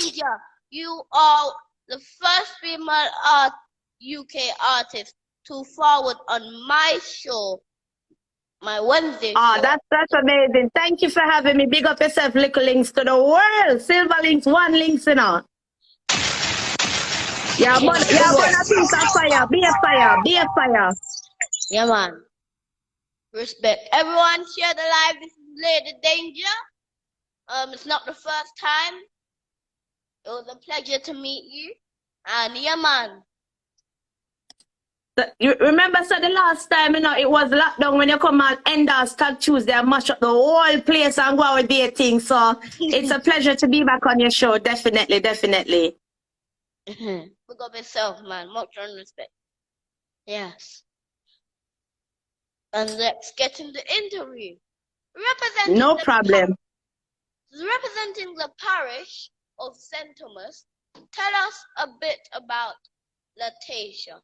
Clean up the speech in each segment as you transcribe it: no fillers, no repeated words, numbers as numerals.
Danger, you are the first female UK artist to forward on my show, my Wednesday show. That's amazing. Thank you for having me. Big up yourself, little links to the world. Silver links, one links, you know. Yeah, but a piece of fire. Be a fire. Be a fire. Yeah, man. Respect. Everyone share the live. This is Lady Danger. It's not the first time. It was a pleasure to meet you. And yeah, man. You remember, so the last time, you know, it was lockdown when you come on Enders Tag Tuesday and mash up the whole place and go out with their thing. So it's a pleasure to be back on your show. Definitely, definitely. Look up yourself, man. Much respect. Yes. And let's get in the interview. Representing problem. Representing the parish of St. Thomas, tell us a bit about Letitia.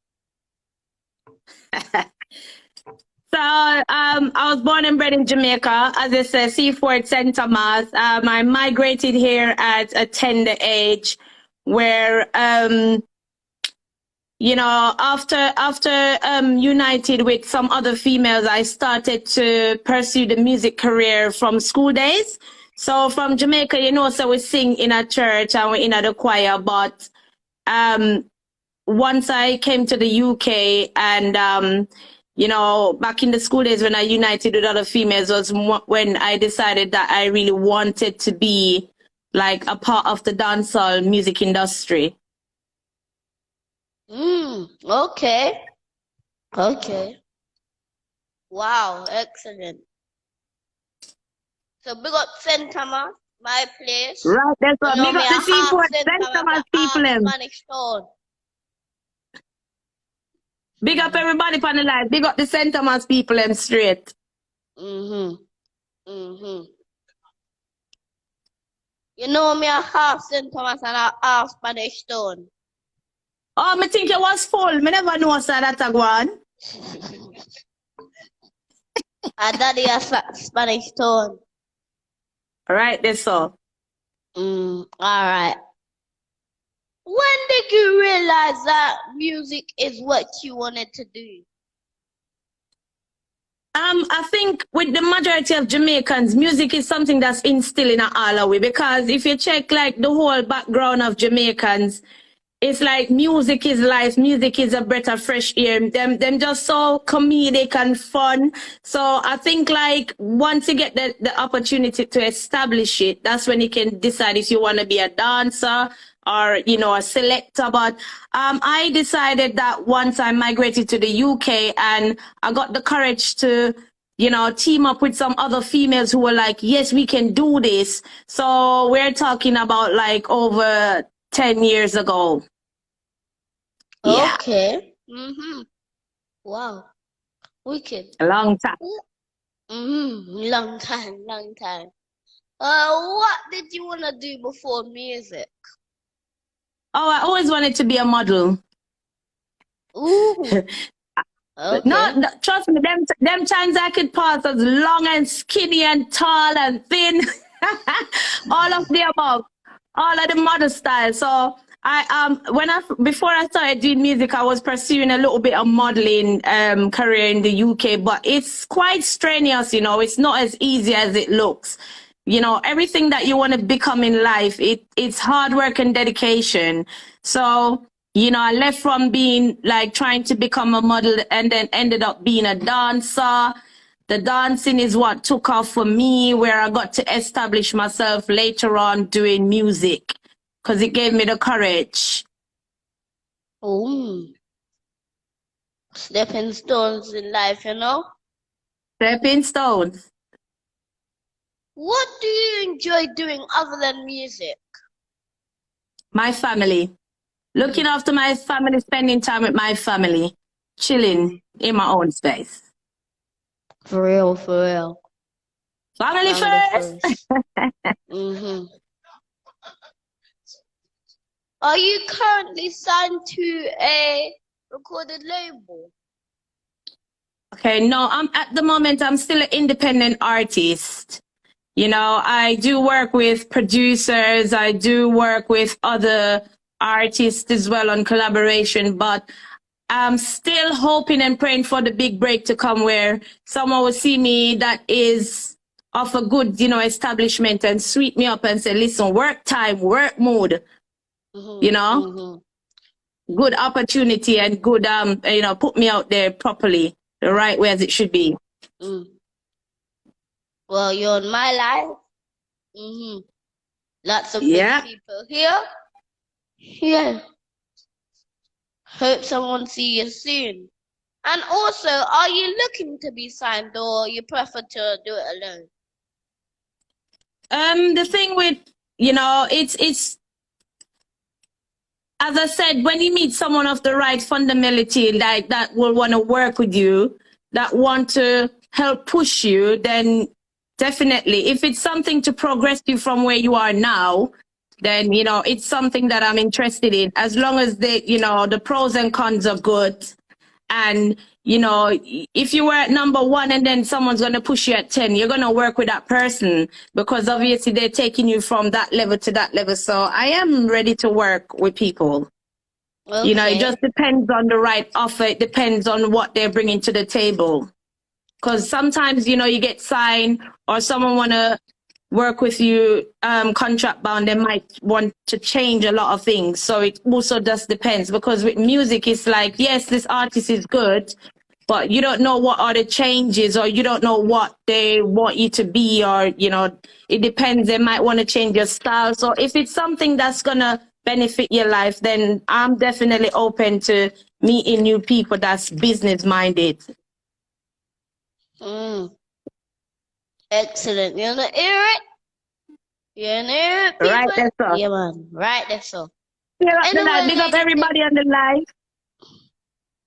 So I was born and bred in Jamaica, as I said, Seaford, St. Thomas. I migrated here at a tender age, where you know, after united with some other females, I started to pursue the music career from school days. So from Jamaica, you know, so we sing in a church and we're in the choir. But once I came to the UK and, you know, back in the school days when I united with other females was when I decided that I really wanted to be like a part of the dancehall music industry. Okay. Okay. Wow, excellent. So big up St. Thomas, my place. Right, that's what. Big up the Seaford, St. Thomas people. Spanish Town. Big up everybody on the line. Big up the St. Thomas people and straight. You know me a half St. Thomas and a half Spanish Town. Oh, me think it was full. Me never know that a go on. And daddy a Spanish Town. Right, that's all. All right. When did you realize that music is what you wanted to do? I think with the majority of Jamaicans, music is something that's instilled in all our way. Because if you check like the whole background of Jamaicans, it's like music is life, music is a breath of fresh air. Them just so comedic and fun. So I think like once you get the opportunity to establish it, that's when you can decide if you want to be a dancer or, you know, a selector. But I decided that once I migrated to the UK and I got the courage to, you know, team up with some other females who were like, yes, we can do this. So we're talking about like over 10 years ago. Yeah. Okay. Wow. Wicked. A long time. Long time. What did you want to do before music? Oh, I always wanted to be a model. Ooh. Okay. No, trust me, them times I could pass as long and skinny and tall and thin. All of the above. All of the model style. So before I started doing music, I was pursuing a little bit of modeling career in the UK, but it's quite strenuous, you know. It's not as easy as it looks. You know, everything that you want to become in life, it's hard work and dedication. So, you know, I left from being like trying to become a model and then ended up being a dancer. The dancing is what took off for me, where I got to establish myself later on doing music, because it gave me the courage. Oh, stepping stones in life, you know? Stepping stones. What do you enjoy doing other than music? My family. Looking after my family, spending time with my family, chilling in my own space. For real. Family first. Are you currently signed to a recorded label? Okay, no, at the moment I'm still an independent artist. You know, I do work with producers. I do work with other artists as well on collaboration, but I'm still hoping and praying for the big break to come where someone will see me that is of a good, you know, establishment and sweep me up and say, listen, work time, work mood, you know, good opportunity and good, you know, put me out there properly, the right way as it should be. Well, you're in my life. Lots of big people here. Yeah. Hope someone see you soon. And also, are you looking to be signed or you prefer to do it alone? The thing with, you know, it's as I said, when you meet someone of the right fundamentality, like that will want to work with you, that want to help push you, then definitely, if it's something to progress you from where you are now, then, you know, it's something that I'm interested in, as long as you know, the pros and cons are good. And, you know, if you were at number 1 and then someone's going to push you at 10, you're going to work with that person because obviously they're taking you from that level to that level. So I am ready to work with people. Okay. You know, it just depends on the right offer. It depends on what they're bringing to the table. Because sometimes, you know, you get signed or someone want to work with you contract bound, they might want to change a lot of things. So it also just depends, because with music it's like, yes, this artist is good, but you don't know what are the changes, or you don't know what they want you to be, or, you know, it depends. They might want to change your style. So if it's something that's gonna benefit your life, then I'm definitely open to meeting new people that's business minded. Excellent. You wanna hear it? You wanna hear it, people? Right, that's all. Yeah, man. Right, that's all. Yeah, anyway, big up everybody on the live.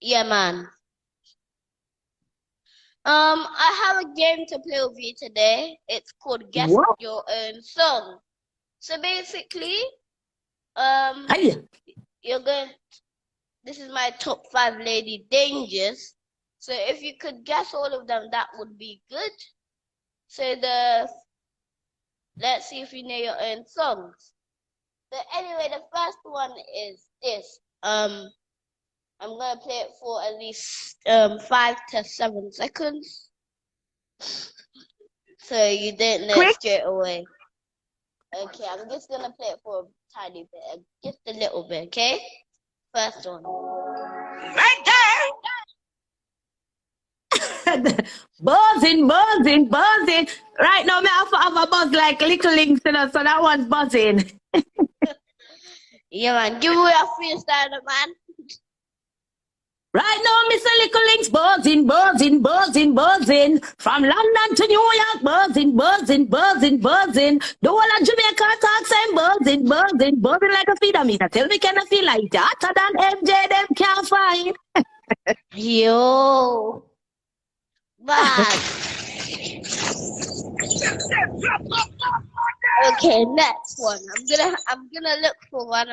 Yeah, man. I have a game to play with you today. It's called Guess Your Own Song. So basically, you're going. This is my top 5 Lady Dangers. So if you could guess all of them, that would be good. So let's see if you know your own songs. So anyway, the first one is this. I'm gonna play it for at least 5 to 7 seconds. So you don't know it straight away. Okay, I'm just gonna play it for a tiny bit, just a little bit, okay? First one. Right there! Buzzing. Right now, I have a buzz like little links, you know, so that one's buzzing. Yeah, man. Give me a freestyle, man. Right now, Mr. Little Links, buzzing. From London to New York, buzzing. The whole of Jamaica talks and buzzing like a speedometer. Tell me, can I feel like that? Hotter than MJ, them can't find. Yo. Bad. Okay, next one. I'm gonna look for one.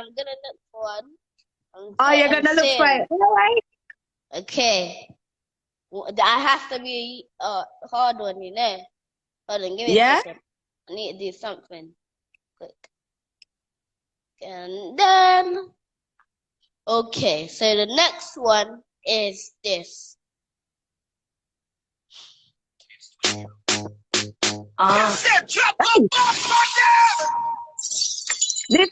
Oh, you're gonna look for it. All right. Okay. I have to be a hard one, you know. Hold on, give me a second. I need to do something quick. And then, okay, so the next one is this. This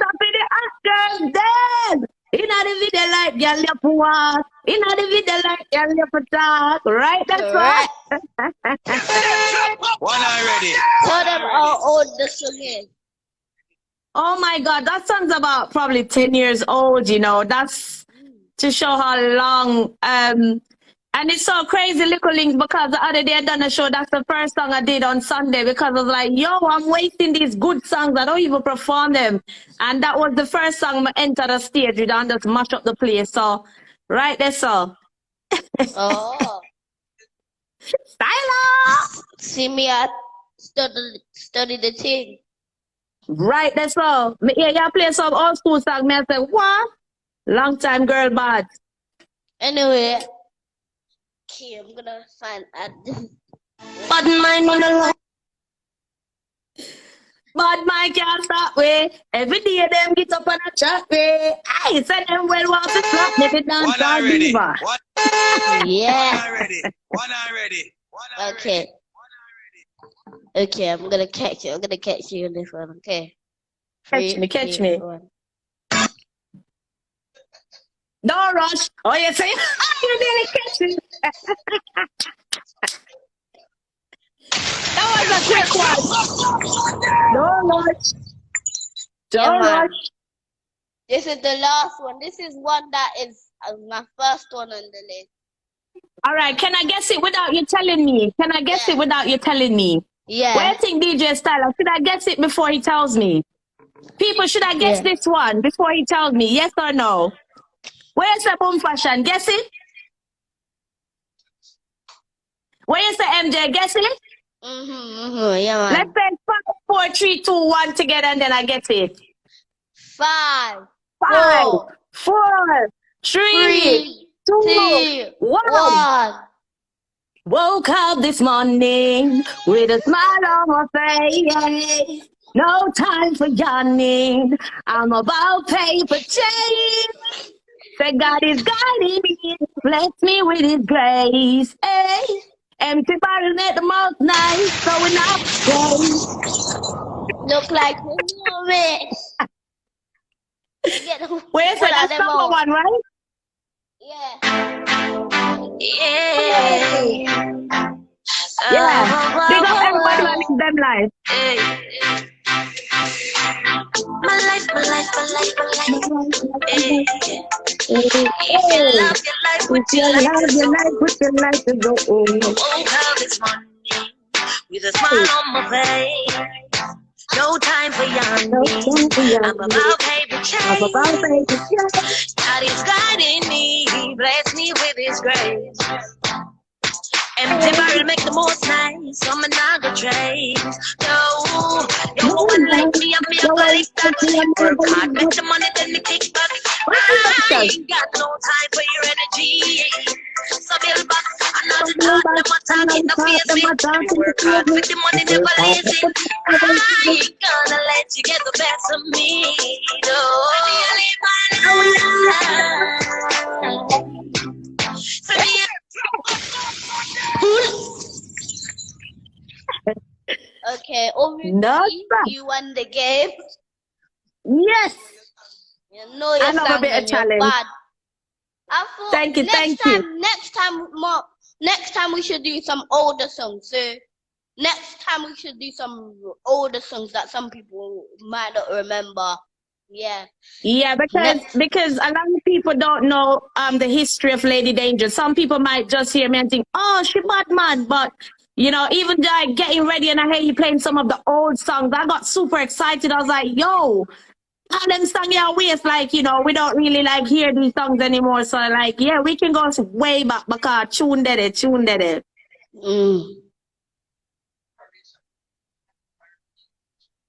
up in the Oscars, then. In the video like girl you walk. In the video like girl you talk. Right, that's right. One already. Tell them how old this song is. Oh my God, that song's about probably 10 years old, you know. That's to show how long. And it's so crazy, Little Links, because the other day I done a show. That's the first song I did on Sunday, because I was like, yo, I'm wasting these good songs. I don't even perform them. And that was the first song I entered the stage with and just mash up the place. So, right there, so. Oh. Styler! See me at study the thing. Right there, so. Yeah, you play some old school song. Me I say, what? Long time girl bad. Anyway. Okay, I'm gonna find this. But mine on the line. Bad man can't stop way. Every day them get up on a chat way. I said them well want to slap me with dance all diva. Yeah. One already. Okay. Okay, I'm gonna catch you. I'm gonna catch you in this one. Okay. Catch me. Don't rush. Oh, you say you didn't catch me. That was a quick one. Don't rush. Don't rush. This is the last one. This is one that is my first one on the list. All right. Can I guess it without you telling me? Can I guess it without you telling me? Yeah. Where do you think DJ Style? Should I guess it before he tells me? People, should I guess this one before he tells me? Yes or no? Where's the boom fashion? Guess it? Where's the MJ? Guess it? Yeah, man. Let's say 5, 4, 3, 2, 1 together and then I get it. 5, 4, 3, 2, 1. Woke up this morning with a smile on my face. No time for yawning. I'm about paper chase. Say God is guiding me, bless me with His grace. Hey, empty bottle at the most nice, so we're not safe. Look like you know it. Where's it? That's number 1, right? Yeah. Big up everybody who lives them life. My life. If you love your life, would you like to go? Woke up this morning with a smile on my face. No time for yawning. I'm about paper chase. God is guiding me, bless me with His grace. Empty barrel make the most nice. I'm not gonna trace. No one like me. I'm a police that work hard, make the money, then they kick back. I ain't got no time for your energy. So build back. I'm not the talk, them attacking the face. Work hard with the money, never lazy. I ain't gonna let you get the best of me. No, so Okay, obviously you won the game. Yes. You know your song a bit of challenge. Bad. I thought thank you. Next time we should do some older songs. So next time we should do some older songs that some people might not remember. Yeah. Yeah, because a lot of people don't know the history of Lady Danger. Some people might just hear me and think, oh, she bad man, but you know, even like getting ready and I hear you playing some of the old songs, I got super excited. I was like, yo, all them songs your waist, like, you know, we don't really like hear these songs anymore. So like, yeah, we can go way back because tune did it.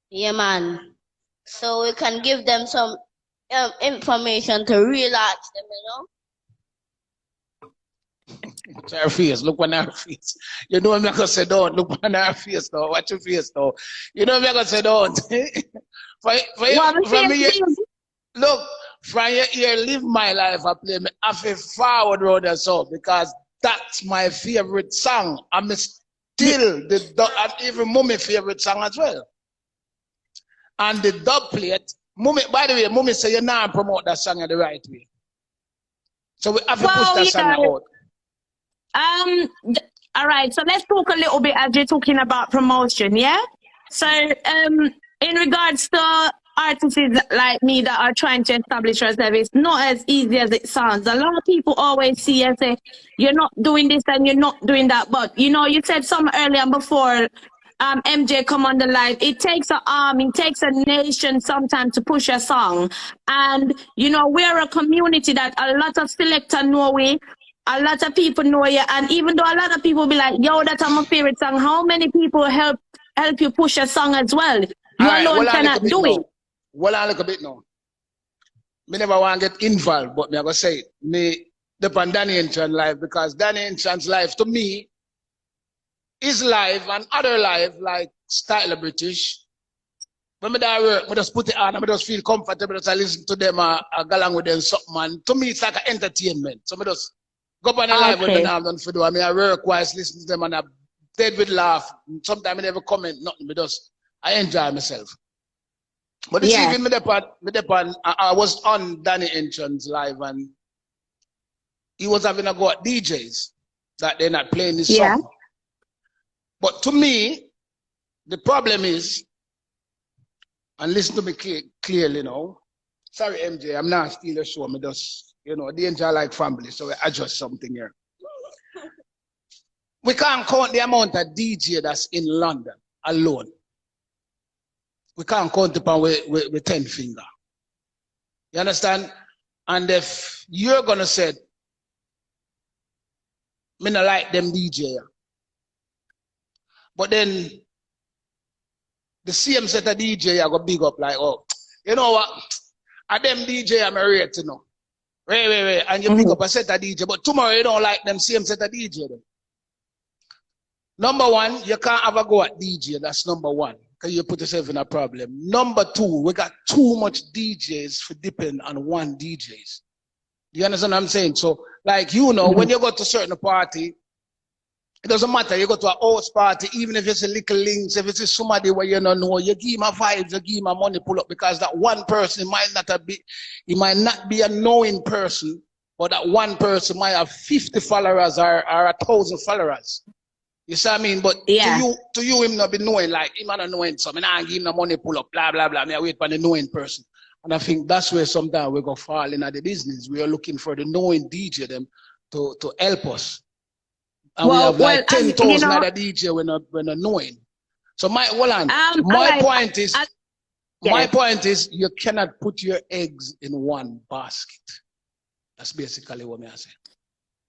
Yeah, man. So we can give them some information to relax them, you know. Watch her face. Look on her face. You know I'm not gonna say don't. Look on her face though. Watch your face though. You know I'm not gonna say don't. Look, from your ear, live my life. I play me half a forward road or so because that's my favorite song. I'm still even Mummy favorite song as well. And the dub plate, Mummy, by the way, Mummy say you now promote that song in the right way. So we have to push that song out. All right, so let's talk a little bit as you're talking about promotion, yeah? So in regards to artists like me that are trying to establish yourself, it's not as easy as it sounds. A lot of people always see and say, you're not doing this and you're not doing that. But, you know, you said something earlier before MJ come on the live, it takes an army, it takes a nation sometimes to push a song. And, you know, we're a community that a lot of selectors know we, a lot of people know you. And even though a lot of people be like, yo, that's my favorite song, how many people help you push a song as well? You alone cannot do it. Well, I look a bit now. Me never want to get involved, but me I go say it. Me depend Danny Enchan's life because Danny Enchan's life to me is live and other live like Style of British when I work, I just put it on, I just feel comfortable, I listen to them, I go along with them something, man. To me, it's like an entertainment. So I just go on a live when I have done for do. I mean, I work whilst listening to them and I dead with laugh. Sometimes I never comment, nothing, because I enjoy myself. But this evening, I was on Danny Entrance live and he was having a go at DJs that they're not playing this song. But to me, the problem is, and listen to me clearly now. Sorry, MJ, I'm not stealing the show. Me just, you know, the enjoy like family, so we adjust something here. We can't count the amount of DJ that's in London alone. We can't count upon with 10 finger. You understand? And if you're gonna say, me not like them DJ, but then the same set of DJ I go big up like, oh, you know what? At them DJ I'm a rate, you know. Wait. And you pick up a set of DJ, but tomorrow you don't like them same set of DJ. Then. Number one, you can't have a go at DJ. That's number one. Because you put yourself in a problem. Number two, we got too much DJs for depend on one DJs. You understand what I'm saying? So, like, you know, when you go to a certain party, it doesn't matter. You go to a house party, even if it's a little links, if it's somebody where you don't know, you give him a vibes, you give him a money pull up, because that one person might not be a knowing person, but that one person might have 50 followers or 1,000 followers. You see what I mean? But to you, him not be knowing, like, him not knowing something, I give him the money pull up, blah, blah, blah. I wait for the knowing person. And I think that's where sometimes we go fall in at the business. We are looking for the knowing DJ them to help us. And we have like 10,000 other DJ when not knowing. So my point is you cannot put your eggs in one basket. That's basically what I say.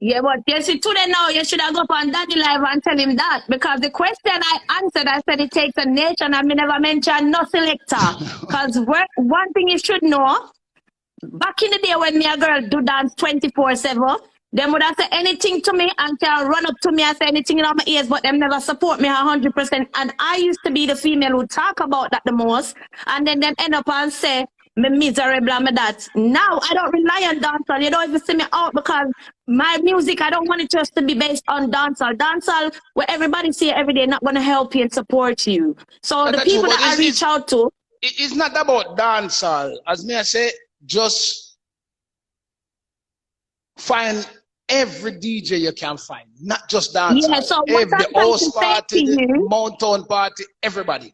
Yeah, but you see, today now, you should have gone on Daddy Live and tell him that. Because the question I answered, I said it takes a nation, and I never mentioned no selector. Because one thing you should know, back in the day when me a girl do dance 24/7, them would have said anything to me and can run up to me and say anything in my ears, but them never support me 100%. And I used to be the female who talk about that the most, and then them end up and say, me miserable and me that. Now I don't rely on dancehall. You don't even see me out because my music, I don't want it just to be based on dancehall. Dancehall, where everybody see it every day, not going to help you and support you. So the people that I reach out to. It's not about dancehall. As me I say, just find every DJ you can find, not just dancehall. Yeah, so every house party, the mountain party, everybody.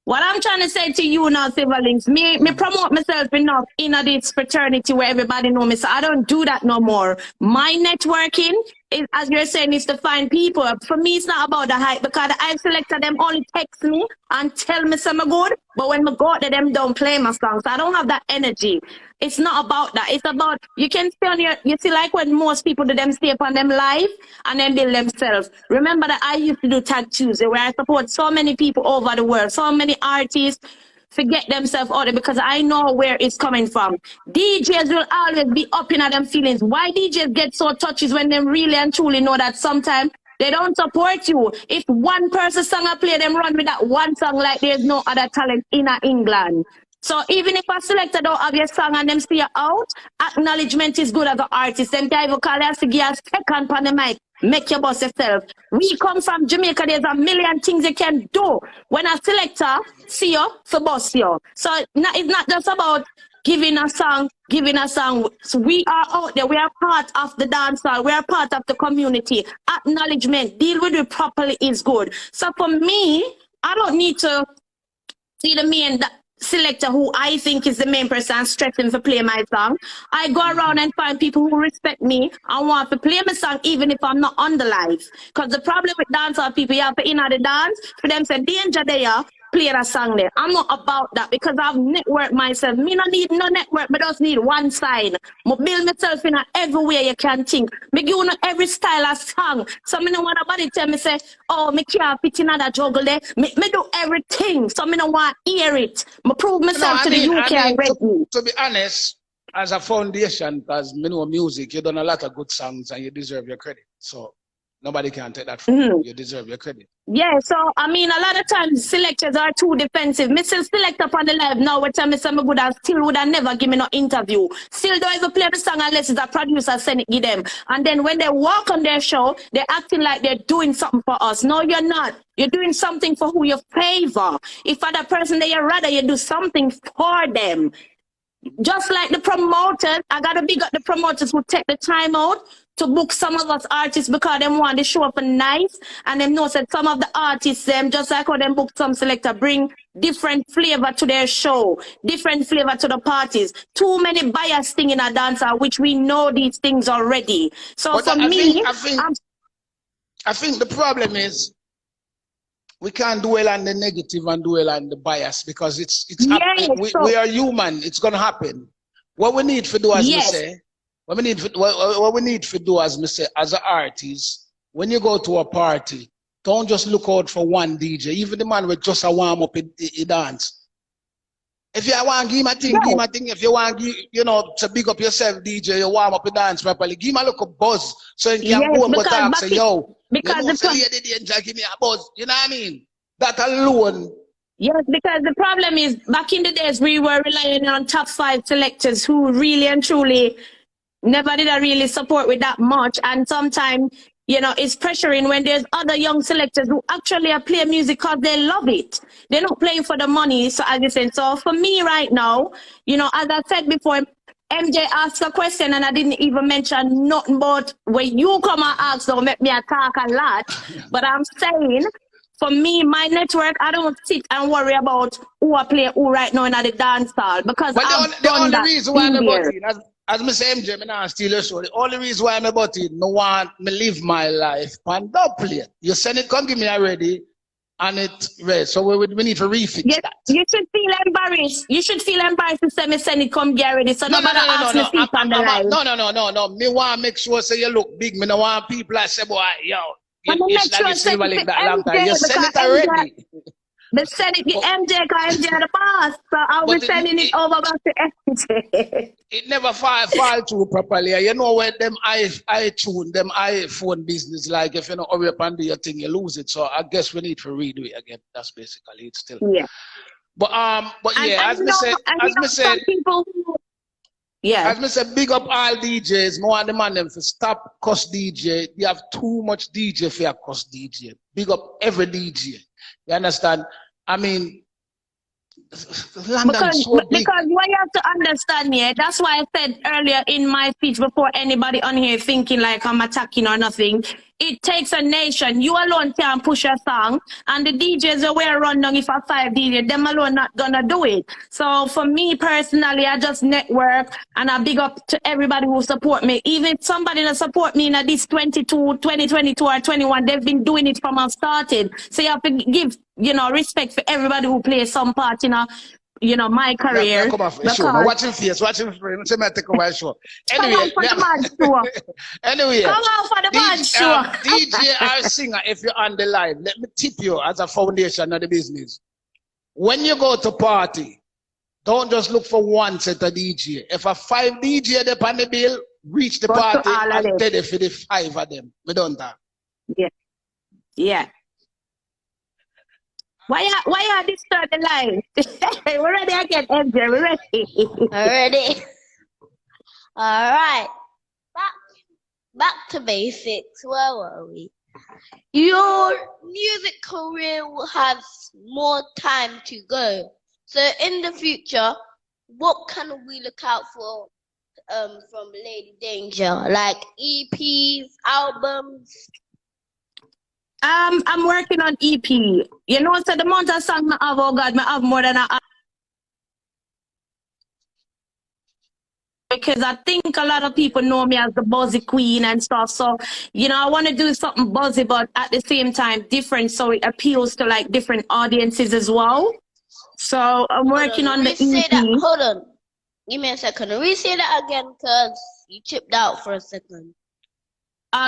What I'm trying to say to you now, Silverlinks, me promote myself enough in this fraternity where everybody know me, so I don't do that no more. My networking, is, as you're saying, is to find people. For me, it's not about the hype, because the hype selector, them only text me and tell me something good, but when I go out there, them don't play my songs. So I don't have that energy. It's not about that. It's about, you can stay on you see, like when most people do them stay upon them live and then build themselves. Remember that I used to do Tag Tuesday where I support so many people over the world, so many artists forget themselves out there because I know where it's coming from. DJs will always be up in them feelings. Why DJs get so touches when they really and truly know that sometimes they don't support you. If one person song I play, them run with that one song like there's no other talent in England. So even if a selector don't have your song and them see you out, acknowledgement is good as an artist. Them guys will call you to give a second on the mic. Make your boss yourself. We come from Jamaica. There's a million things you can do. When a selector see you, for boss you. So it's not just about giving a song. So we are out there. We are part of the dancehall. We are part of the community. Acknowledgement, deal with it properly is good. So for me, I don't need to see the main selector who I think is the main person stressing to play my song. I go around and find people who respect me and want to play my song even if I'm not on the live. Because the problem with dancehall people, you have to in the dance, for them say, danger there, play that song there. I'm not about that because I've networked myself. Me not need no network, but just need one side. I build myself in every way you can think. Me give you every style of song. So me no want nobody tell me say, oh, me can't fit in that juggle there. Me do everything. So me no want to hear it. Me prove myself to the UK already. To be honest, as a foundation, because me know music, you done a lot of good songs and you deserve your credit. So nobody can take that from you. You deserve your credit. Yeah, so I mean, a lot of times selectors are too defensive. Mr. Select up on the live now, what time Mr. Good have still would have never give me no interview. Still don't even play the song unless it's a producer send it give them. And then when they walk on their show, they're acting like they're doing something for us. No, you're not. You're doing something for who you favor. If other person that you rather you do something for them. Just like the promoters, I gotta big up the promoters who take the time out to book some of us artists because they want to show up nice, and them know that some of the artists them just like how them book some selector bring different flavor to their show, different flavor to the parties. Too many bias thing in a dancer, which we know these things already. So But for me, I think the problem is we can't dwell on the negative and dwell on the bias because we are human. It's gonna happen. What we need to do, as we say, what we need to do, as we say, as an artist, when you go to a party, don't just look out for one DJ. Even the man with just a warm up, he dance. If you want to give him a thing, give him a thing. If you want to big up yourself, DJ, you warm up your dance properly. Give him a little buzz so you can go and go talk, say, yo, because the DJ give me a buzz. You know what I mean? That alone. Yes, because the problem is, back in the days, we were relying on top 5 selectors who really and truly never did really support with that much. And sometimes, it's pressuring when there's other young selectors who actually play music because they love it. They're not playing for the money. So as you said, so for me right now, as I said before, MJ asked a question and I didn't even mention nothing about when you come and ask, don't make me talk a lot. But I'm saying, for me, my network, I don't sit and worry about who I play who right now in the dance hall because the only reason why I'm about it, as Mr. MJ, I'm not steal your show. The only reason why I'm about it, no one me live my life and don't play it. You send it, come give me already, and it red. So we need to refix that. You should feel embarrassed. You should feel embarrassed to say me send it, come get ready. So nobody ask me to on the line. No. Me want to make sure say you look big. Me no want people that say, boy, yo. You send it already. They send it to MJ because MJ the boss. So I'll be sending it over back to MJ. It never fall through properly. You know when them iTunes, them iPhone business, like if you don't hurry up and do your thing, you lose it. So I guess we need to redo it again. That's basically it still. Yeah. But yeah, as me said, as me said, big up all DJs. More on the man them for stop cuss DJ. You have too much DJ for your cuss DJ. Big up every DJ. You understand? I mean, because what you have to understand here, that's why I said earlier in my speech before anybody on here thinking like I'm attacking or nothing. It takes a nation. You alone can't push a song, and the DJs that we're running if a 5 DJ, them alone not gonna do it. So for me personally, I just network and I big up to everybody who support me. Even somebody that support me in this 2022 or 21, they've been doing it from I started. So you have to give, respect for everybody who plays some part in my career. Yeah, come off the show. Watch him face. Watch him face. Let me take over the show. Anyway, come on for the man show. Anyway, come on for the man show. DJ or singer, if you're on the line, let me tip you as a foundation of the business. When you go to party, don't just look for one set of DJ. If a 5 DJ they on the bill, reach the party and tell for the 5 of them. We don't that. Yeah. Yeah. Why you disturb the line? We're ready again, MJ. We're ready. Already. All right. Back to basics. Where were we? Your music career will have more time to go. So in the future, what can we look out for from Lady Danger? Like EPs, albums? I'm working on EP. So the amount of songs I have, oh God, I have more than I have. Because I think a lot of people know me as the buzzy queen and stuff. So, I want to do something buzzy, but at the same time different, so it appeals to like different audiences as well. So I'm working on the EP. Hold on. Give me a second. Can we say that again? Because you chipped out for a second.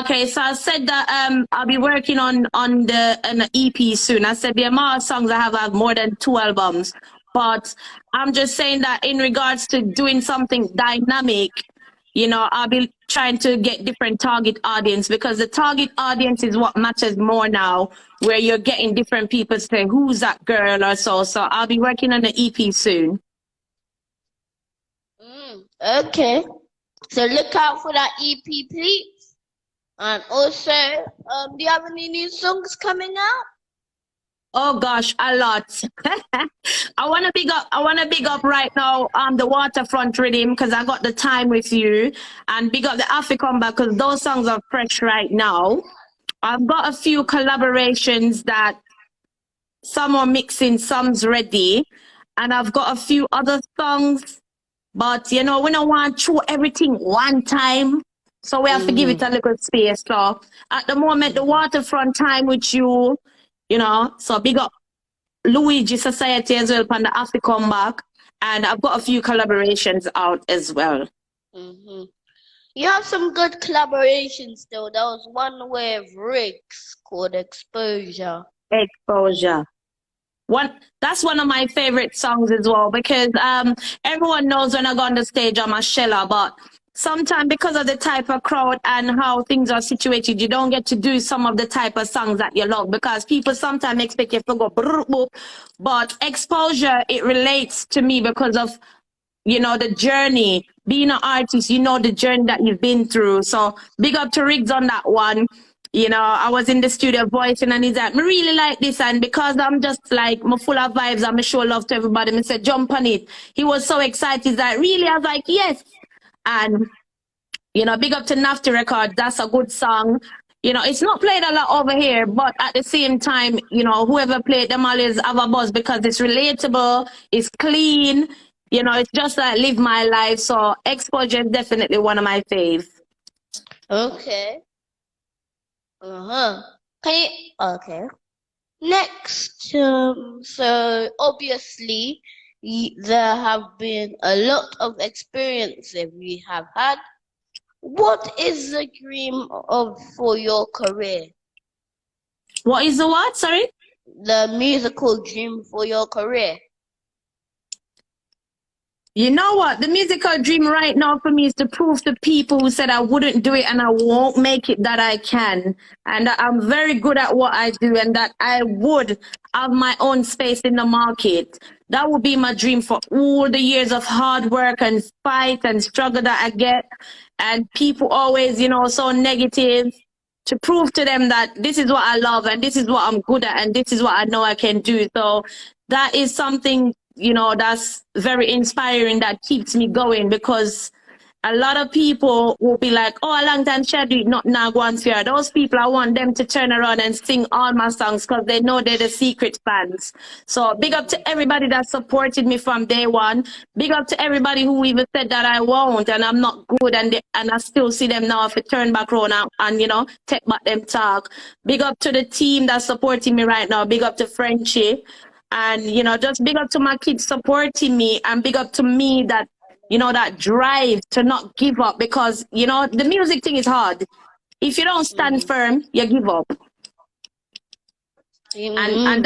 Okay, so I said that I'll be working on an EP soon. I said the amount of songs I have more than 2 albums. But I'm just saying that in regards to doing something dynamic, you know, I'll be trying to get different target audience, because the target audience is what matters more now, where you're getting different people to say, who's that girl or so. So I'll be working on the EP soon. Okay. So look out for that EP, please. And also, do you have any new songs coming out? Oh gosh, a lot. I wanna big up right now the Waterfront Rhythm, because I got the time with you, and big up the African back, because those songs are fresh right now. I've got a few collaborations that some are mixing, some's ready, and I've got a few other songs, but you know, we don't want to throw everything one time. So we have to give it a little space. So at the moment, the Waterfront time with you, you know, so big up Luigi Society as well on the African back. And I've got a few collaborations out as well. You have some good collaborations though. There was one with Riggs called Exposure. Exposure. That's one of my favorite songs as well, because everyone knows when I go on the stage I'm a sheller, but sometimes because of the type of crowd and how things are situated, you don't get to do some of the type of songs that you love, because people sometimes expect you to go brr, brr, but Exposure, it relates to me because of, you know, the journey. Being an artist, you know the journey that you've been through. So big up to Riggs on that one. You know, I was in the studio voicing and he's like, I really like this. And because I'm just like, I'm full of vibes, I'm show love to everybody. I said, jump on it. He was so excited. He's like, really? I was like, yes. And, you know, big up to Nafty Record. That's a good song. You know, it's not played a lot over here, but at the same time, you know, whoever played them always have a buzz, because it's relatable, it's clean, you know, it's just like live my life. So Exposure is definitely one of my faves. Okay. Okay. Next, so obviously there have been a lot of experiences we have had. What is the dream for your career? What is the what? Sorry? The musical dream for your career. You know what? The musical dream right now for me is to prove to people who said I wouldn't do it and I won't make it that I can. And that I'm very good at what I do, and that I would have my own space in the market. That would be my dream for all the years of hard work and fight and struggle that I get. And people always, you know, so negative. To prove to them that this is what I love and this is what I'm good at and this is what I know I can do. So that is something, you know, that's very inspiring, that keeps me going, because a lot of people will be like, oh, a long time Shady, not now go on fear. Those people, I want them to turn around and sing all my songs because they know they're the secret fans. So big up to everybody that supported me from day one. Big up to everybody who even said that I won't and I'm not good, and I still see them now if I turn back around and you know, take back them talk. Big up to the team that's supporting me right now. Big up to Friendship. And, you know, just big up to my kids supporting me, and big up to me that, you know, that drive to not give up, because, you know, the music thing is hard. If you don't stand firm, you give up. And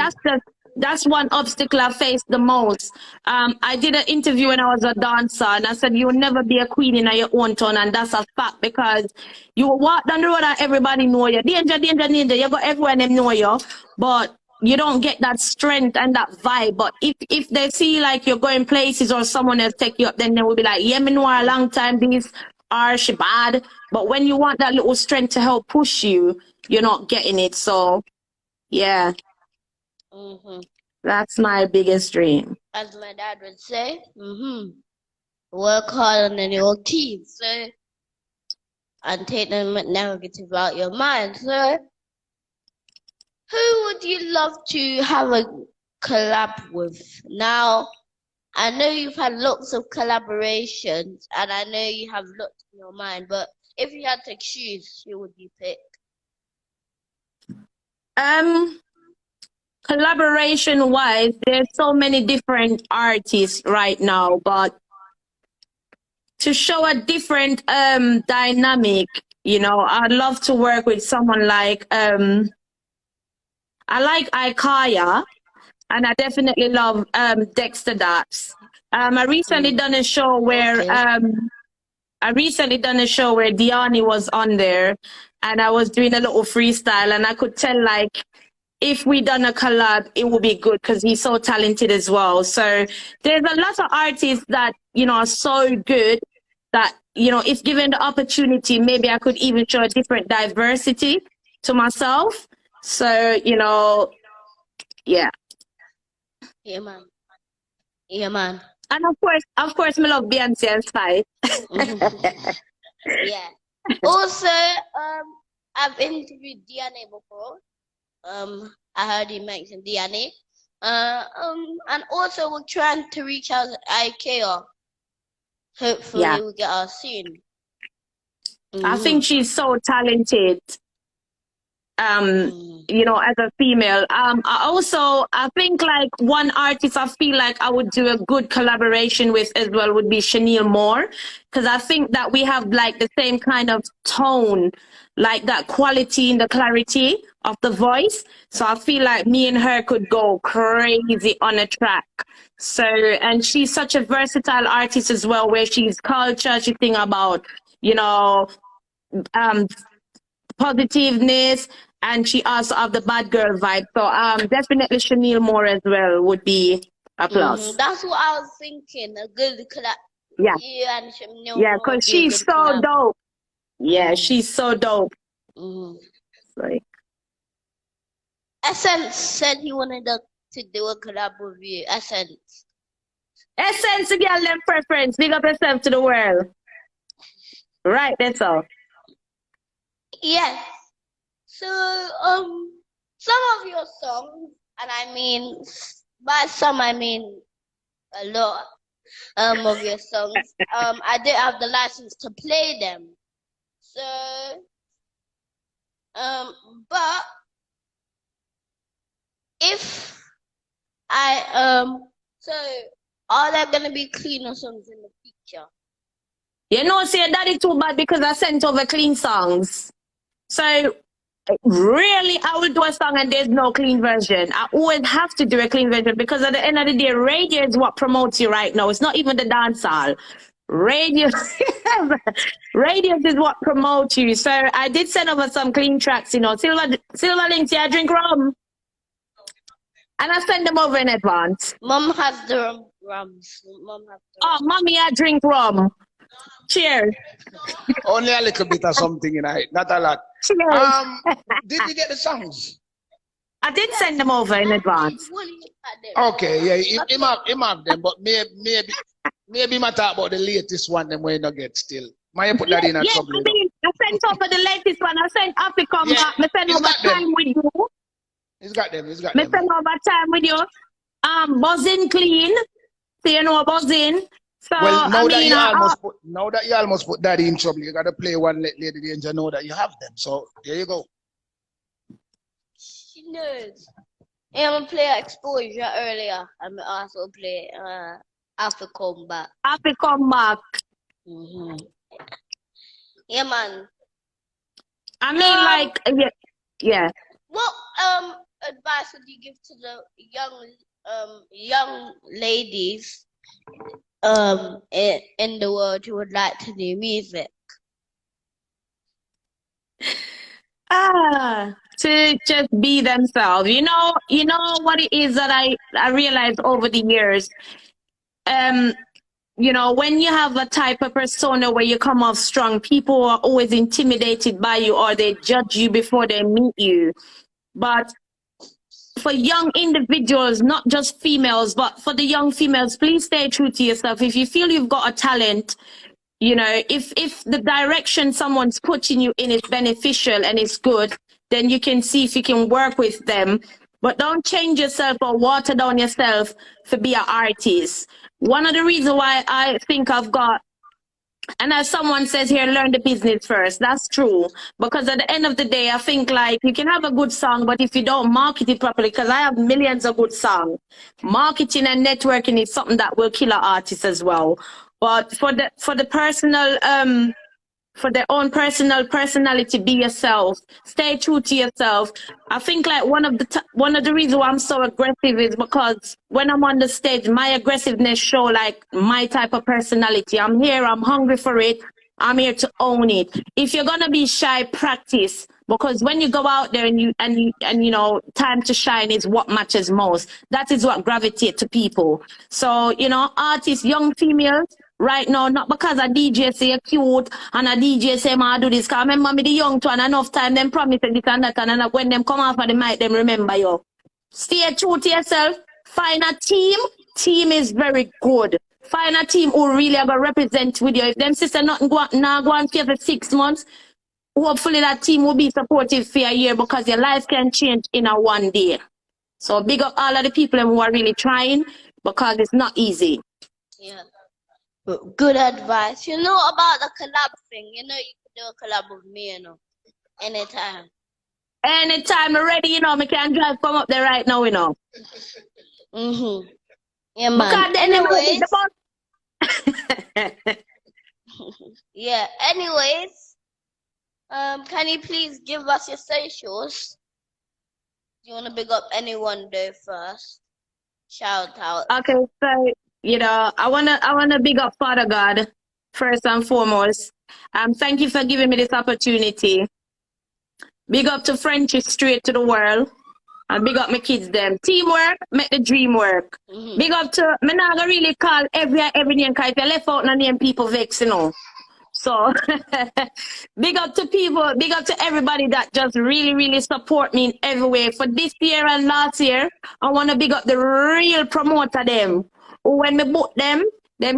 that's one obstacle I faced the most. I did an interview when I was a dancer, and I said, you'll never be a queen in your own town, and that's a fact, because you walk down the road and everybody know you. Danger, danger, danger. You got everyone them know you, but you don't get that strength and that vibe. But if they see like you're going places or someone else take you up, then they will be like, yeah, me know a long time this harsh bad. But when you want that little strength to help push you, you're not getting it. So yeah, that's my biggest dream. As my dad would say, work hard on your teeth, so, and take the negative out your mind, so. Who would you love to have a collab with? Now, I know you've had lots of collaborations, and I know you have lots in your mind, but if you had to choose, who would you pick? Collaboration-wise, there's so many different artists right now, but to show a different dynamic, you know, I'd love to work with someone like I like Ikaya, and I definitely love Dexter Daps. I recently done a show where I recently done a show where Diani was on there, and I was doing a little freestyle, and I could tell like if we done a collab, it would be good because he's so talented as well. So there's a lot of artists that, you know, are so good that, you know, if given the opportunity, maybe I could even show a different diversity to myself. So, you know, yeah. Yeah, man. Yeah, man. And of course, me love Beyonce and Spice. Yeah. Also, I've interviewed DNA before. I heard he mentioned DNA. And also we're trying to reach out to IKEA. Hopefully we'll get her soon. I think she's so talented. You know, as a female. I think like one artist I feel like I would do a good collaboration with as well would be Chanel Moore, because I think that we have like the same kind of tone, like that quality and the clarity of the voice. So I feel like me and her could go crazy on a track. So, and she's such a versatile artist as well, where she's culture, she think about, you know, positiveness, and she also have the bad girl vibe. So definitely Chanel Moore as well would be a plus. That's what I was thinking. A good collab. Yeah. You and Chanel Yeah, Moore would because be a she's good so collab. dope. Yeah, she's so dope. Like, Essence said he wanted to do a collab with you. Essence. Essence, girl, them preference. Big up yourself to the world. Right, that's all. Yes. So, some of your songs, and I mean, by some I mean a lot, of your songs, I did have the license to play them. So, but if so are there gonna be cleaner songs in the future? You know, say that is too bad because I sent over clean songs. So really, I will do a song and there's no clean version. I always have to do a clean version because at the end of the day, radio is what promotes you right now. It's not even the dance hall. Radio, radio is what promotes you. So I did send over some clean tracks, you know. Silver Links, yeah, drink rum. And I send them over in advance. Mom has the rums. Oh, mommy, I drink rum. Cheers. Only a little bit of something, you know, not a lot. Cheers. Did you get the songs? I did send them over in advance. Okay, yeah, him have them, but maybe I talk about the latest one them when not get still. Might put that in a trouble. I sent over the latest one. I sent Africa back. I sent over time with you. He's got them. I sent over time with you. Buzzing clean. So you know buzzing. So well, now that you almost put that in trouble, you gotta play one Lady Danger. Know that you have them. So there you go. She knows. I'm gonna play Exposure earlier. I'm gonna also play Africa back. Africa back. Yeah, man. I mean, yeah. What advice would you give to the young ladies in the world who would like to do music? To just be themselves. You know what it is that I realized over the years. You know, when you have a type of persona where you come off strong, people are always intimidated by you or they judge you before they meet you. But for young individuals, not just females, but for the young females, please stay true to yourself. If you feel you've got a talent, you know, if the direction someone's putting you in is beneficial and it's good, then you can see if you can work with them. But don't change yourself or water down yourself to be an artist. One of the reasons why I think I've got, and as someone says here, learn the business first. That's true. Because at the end of the day, I think like you can have a good song, but if you don't market it properly, because I have millions of good songs, marketing and networking is something that will kill an artist as well. But for the personal, for their own personality, be yourself, stay true to yourself. I think like one of the reasons why I'm so aggressive is because when I'm on the stage, my aggressiveness show like my type of personality. I'm here, I'm hungry for it, I'm here to own it. If you're gonna be shy, practice, because when you go out there and you know, time to shine is what matters most. That is what gravitates to people. So, you know, artists, young females, right now, not because a DJ say cute and a DJ say I do this. Cause I remember me the young one enough time them promise this and that, and when them come off of the mic, them remember you. Stay true to yourself. Find a team. Team is very good. Find a team who really are gonna represent with you. If them sister nothing go on for 6 months, hopefully that team will be supportive for a year, because your life can change in a one day. So big up all of the people who are really trying, because it's not easy. Yeah. But good advice. You know about the collab thing. You know you can do a collab with me, you know. Anytime. Anytime I'm ready, you know, I can drive come up there right now, you know. Yeah, man. Anyways. Yeah, anyways. Can you please give us your socials? Do you want to big up anyone there first? Shout out. Okay, so you know, I wanna big up Father God first and foremost. Thank you for giving me this opportunity. Big up to Friendship Straight to the World. And big up my kids them. Teamwork, make the dream work. Big up to, me not gonna really call every name, because if you left out no name, people vex, you know. So, big up to people, big up to everybody that just really, really support me in every way. For this year and last year, I want to big up the real promoter them. When me book them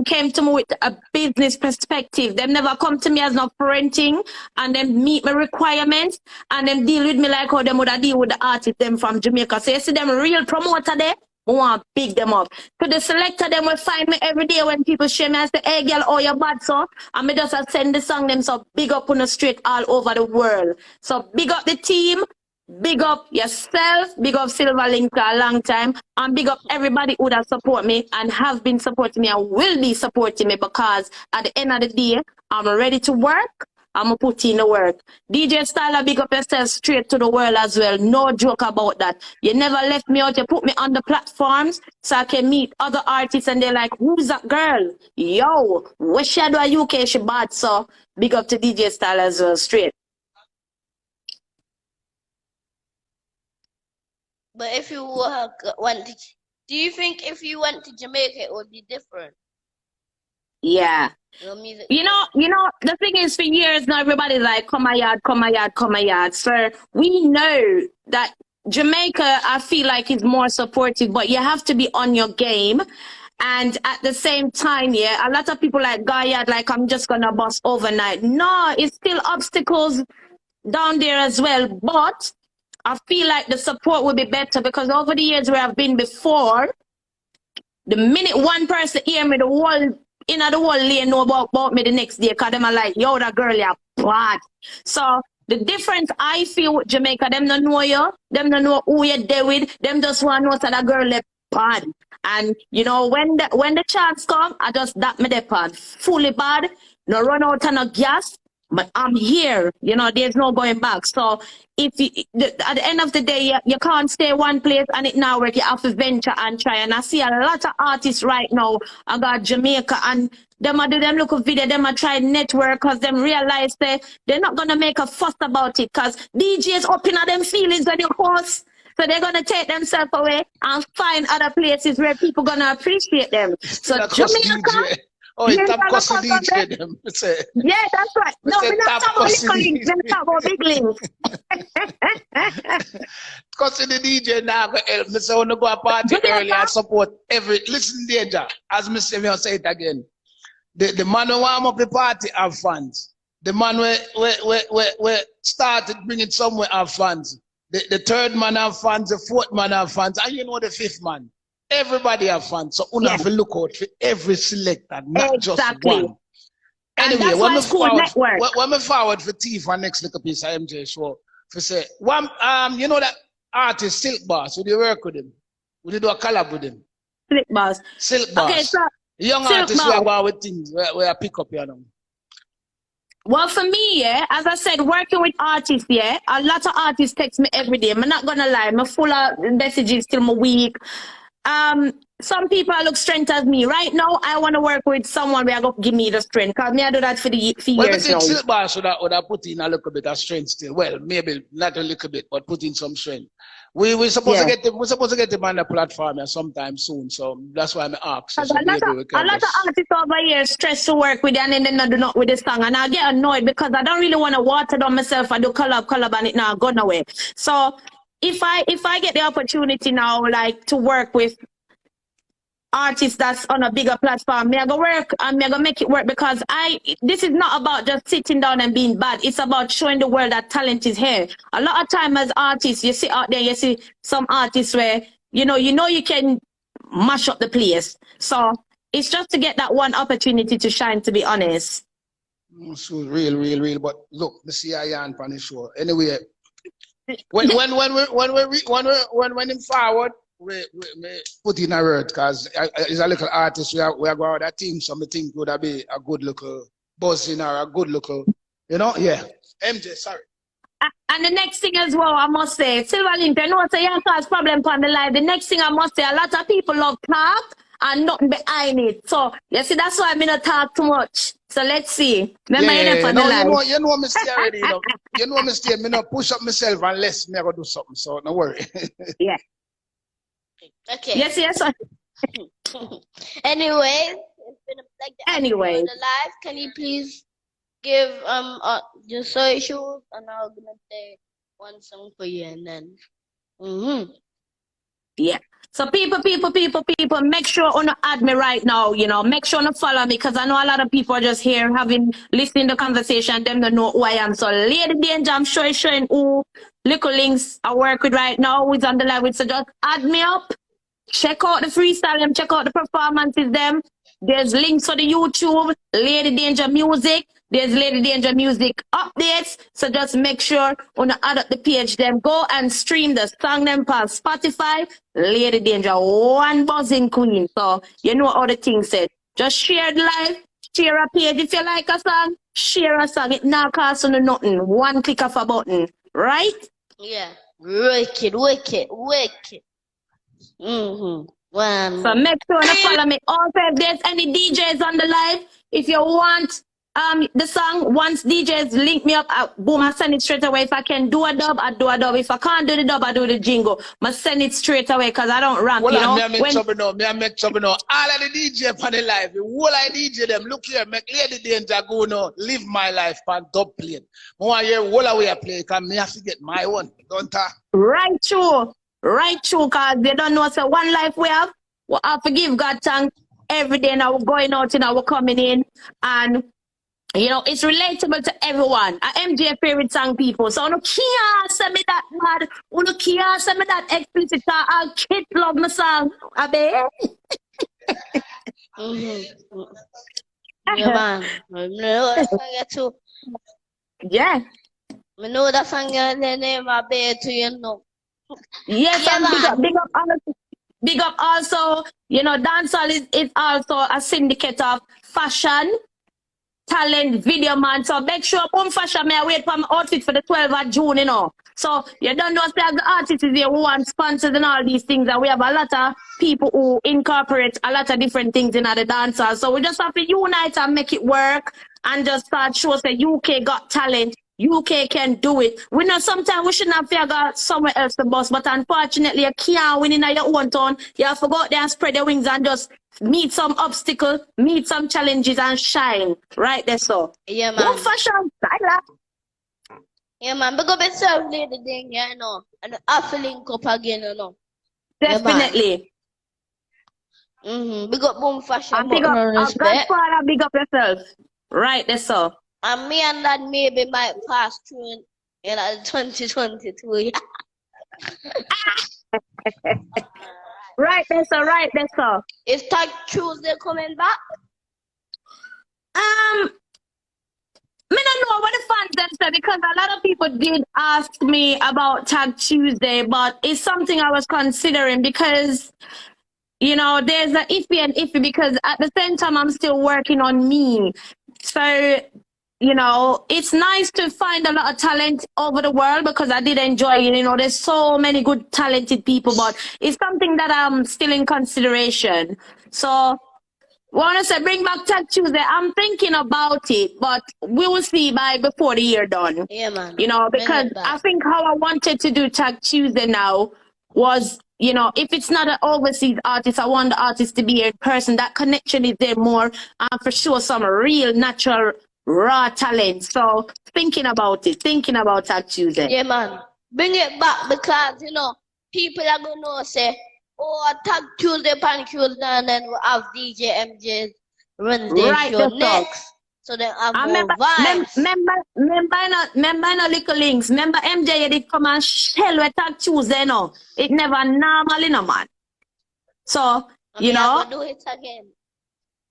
came to me with a business perspective. Them never come to me as no renting, and then meet my requirements, and then deal with me like how them would deal with the artists them from Jamaica. So you see them real promoter there, I want to pick them up. To the selector them will find me every day when people share me and say, hey girl, oh you bad so, and me just send the song them, so big up on the street all over the world. So big up the team. Big up yourself, big up Silverlink for a long time, and big up everybody who does support me and have been supporting me and will be supporting me, because at the end of the day, I'm ready to work, I'm going to put in the work. DJ Styler, big up yourself straight to the world as well. No joke about that. You never left me out, you put me on the platforms so I can meet other artists and they're like, who's that girl? Yo, what she do a UK, she bad, so big up to DJ Styler as well, straight. But if you went to, do you think if you went to Jamaica it would be different? Yeah. Your music. You know, the thing is, for years now, everybody's like, come my yard, come my yard, come my yard. So we know that Jamaica, I feel like, is more supportive, but you have to be on your game. And at the same time, yeah, a lot of people like, Guyad, like, I'm just gonna bust overnight. No, it's still obstacles down there as well, but I feel like the support will be better, because over the years where I've been before, the minute one person hear me, the whole lane know about me the next day, because them are like, yo, that girl, you're bad. So the difference I feel with Jamaica, them don't know you, them don't know who you're there with, them just want to know that that girl is bad. And you know, when the chance come, I just that me depart fully bad, no run out of no gas. But I'm here, you know, there's no going back. So if you, at the end of the day, you can't stay one place and it now work, you have to venture and try. And I see a lot of artists right now, I got Jamaica, and them do them look at video, them try network, because them realize they're not going to make a fuss about it, because DJs open up them feelings when you host. So they're going to take themselves away and find other places where people going to appreciate them. So Jamaica... Oh, it's top cost DJ them. Yeah, that's right. No, we're not talking about little links, we're talking about big links. Because the DJ now go help me, so I want to go a party early and support every. Listen, Danger, as me say it again. The man who warm up the party have fans. The man we started bringing somewhere have fans. The third man have fans, the fourth man have fans, and you know the fifth man. Everybody have fun, so you have to look out for every selector, not just one. Anyway, when we forward for T for next little piece of MJ show, for say one, you know that artist Silk Boss, would you work with him? Would you do a collab with him? Silk Boss. Silk Boss. Okay, so young artists we are going with things where I pick up, you know. Well, for me, yeah, as I said, working with artists, yeah, a lot of artists text me every day. I'm not gonna lie, I'm full of messages till my week. some people look strength as me. Right now, I want to work with someone where I go give me the strength. Because me, I do that for Well, I years think now. Silk Bar should have put in a little bit of strength still. Well, maybe not a little bit, but put in some strength. We're supposed to get them on the platform sometime soon. So that's why I'm asking. So maybe we A can lot of just... artists over here stress to work with and then they do not with the song. And I get annoyed because I don't really want to water down myself and do collab and it now gone away. So if I get the opportunity now, like to work with artists that's on a bigger platform, me I go work and me I go make it work because this is not about just sitting down and being bad. It's about showing the world that talent is here. A lot of time as artists, you see out there, you see some artists where you know you can mash up the place. So it's just to get that one opportunity to shine, to be honest. So real. But look, the CIAN on the show. Anyway, when him forward, we put in a word because he's a little artist. We are going that team, so I think would be a good little buzzing or a good little, yeah. MJ, sorry. And the next thing as well, I must say, Silverlink, I know it's a cause problem on the live. The next thing I must say, a lot of people love talk and nothing behind it. So you see, that's why I'm not talk too much. So let's see. Remember, you know me stay already. You know me stay. Me not push up myself unless me I go do something. So no worry. Yeah. Okay. Yes. Anyways, it's been a pleasure. Anyway, the live. Can you please give your socials and I'm gonna play one song for you and then. Yeah. So people, make sure you add me right now, make sure you follow me because I know a lot of people are just here listening to the conversation, them don't know who I am. So Lady Danger, I'm showing who little links I work with right now, who's on the live with, so just add me up, check out the freestyle, them, check out the performances, them. There's links for the YouTube, Lady Danger Music. There's Lady Danger Music updates. So just make sure when you add up the page, them go and stream the song them past Spotify. Lady Danger, one buzzing queen. So you know how the thing said. Just share the live, share a page. If you like a song, share a song. It now costs you nothing. One click of a button. Right? Yeah. Wicked. So make sure you follow me. Also, if there's any DJs on the live, if you want the song, once DJs link me up, boom, I send it straight away. If I can do a dub, I do a dub. If I can't do the dub, I do the jingle. I send it straight away because I don't rap, Well, I make trouble now. All of the DJ on the live, the whole I DJ them, look here, make Lady Danger go now, live my life on dub plate. I want to hear all the way I play because I have to get my one, don't I? Right true, because they don't know, so one life we have. Well, I forgive God thanks every day now. We're going out and we're coming in. And, it's relatable to everyone. I MJ favorite song people. So, no can't send me that mad. No can't send me that explicit. I'll kids love my song. I bet. Yeah, man. I know that song too. Yeah. I know that song the name I bet to Yes, yeah, and big up also, dancehall is also a syndicate of fashion, talent, video man. So make sure Boom Fashion may wait for my outfit for the 12th of June, So you don't know the artists is here who want sponsors and all these things, and we have a lot of people who incorporate a lot of different things in the dancehall. So we just have to unite and make it work and just start shows that UK got talent. UK can do it. We know sometimes we shouldn't have figured somewhere else to boss, but unfortunately you can't win in your own town. You have to go out there and spread your wings and just meet some obstacles, meet some challenges and shine. Right there, so. Yeah, man. Boom Fashion, yeah, man. Big up yourself, Lady Danger, and I'll link up again, Definitely. Yeah, big up Boom Fashion. And big up, Godfather, big up yourself. Right there, so. And me and that maybe might pass through in 2022. Right there, so. Is Tag Tuesday coming back? I don't know what the fans them said because a lot of people did ask me about Tag Tuesday, but it's something I was considering because, there's an iffy and iffy because at the same time I'm still working on me. So you know, it's nice to find a lot of talent over the world because I did enjoy it. You know, there's so many good, talented people, but it's something that I'm still in consideration. So, want to say bring back Tag Tuesday. I'm thinking about it, but we will see by before the year done. Yeah, man. You know, Bring because it back. I think how I wanted to do Tag Tuesday now was, you know, if it's not an overseas artist, I want the artist to be in person. That connection is there more, and for sure some real natural raw talent. So thinking about Tag Tuesday. Yeah, man. Bring it back because, you know, people are going to say, oh, Tag Tuesday, Pan Tuesday, and then we'll have DJMJ Wednesday Right, show that's all. next. So then have I more vibes. remember no little links. Remember MJ did come and shell with Tag Tuesday, no. It never normal, no man. So, you know. I'm going to do it again.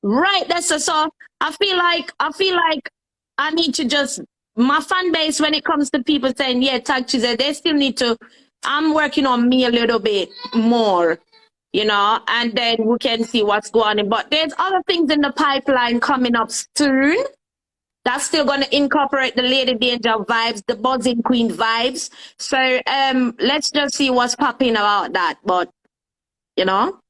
Right, that's so I feel like I need to just my fan base when it comes to people saying, yeah, Tag Tuesday, they still need to I'm working on me a little bit more, you know, and then we can see what's going on. But there's other things in the pipeline coming up soon. That's still gonna incorporate the Lady Danger vibes, the Buzzing Queen vibes. So let's just see what's popping about that. But you know.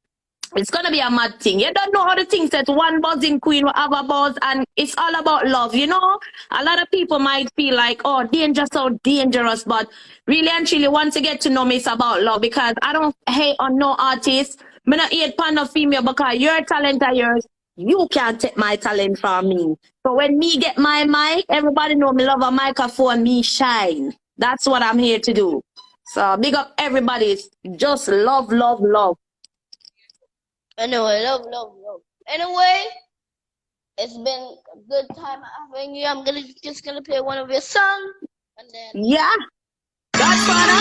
It's gonna be a mad thing. You don't know how the things that one buzzing queen will have a buzz, and it's all about love, you know? A lot of people might feel like, oh, danger so dangerous, but really and truly, once you get to know me, it's about love because I don't hate on no artist. Me not hate pan no female because your talent are yours. You can't take my talent from me. So when me get my mic, everybody know me love a microphone, me shine. That's what I'm here to do. So big up everybody. Just love, love, love. Anyway, love. Anyway, it's been a good time having you. I'm just gonna play one of your songs, and then yeah, Godfather.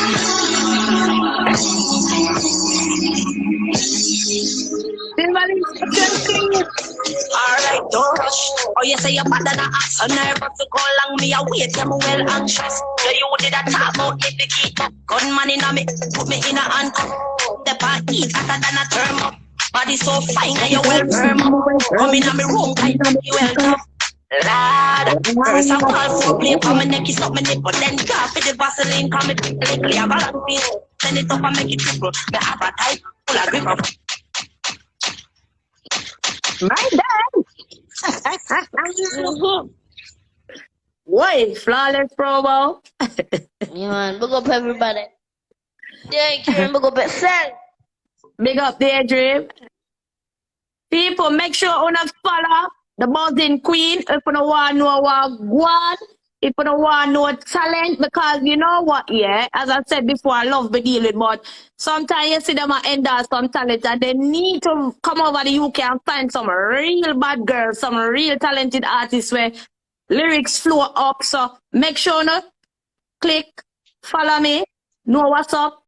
Alright, don't rush. Oh, you say you're bad than a ass. So nervous to call on me. I wait, I'm well anxious. So you did a talk about if the keep up. Gunman in a me, put me in a handcuff. The party hotter than a thermos. Body so fine and you well firm up. Come in a me room, I know you welcome. Lad, first of all, so play for my neck, it's up my nip, but then God for the Vaseline, come me quickly, I balance it. Send it up and make it triple. Me have a type, full of grip up. My dad. Wait, flawless promo. yeah, man, big up everybody. Thank you, big up yourself. Big up Daydream. People, make sure you follow the Buzzing Queen if you don't want to know what one, if you don't want to know talent, because you know what, yeah, as I said before, I love be dealing, but sometimes you see them end up some talent and they need to come over the UK and find some real bad girls, some real talented artists where lyrics flow up. So make sure you click, follow me, know what's up.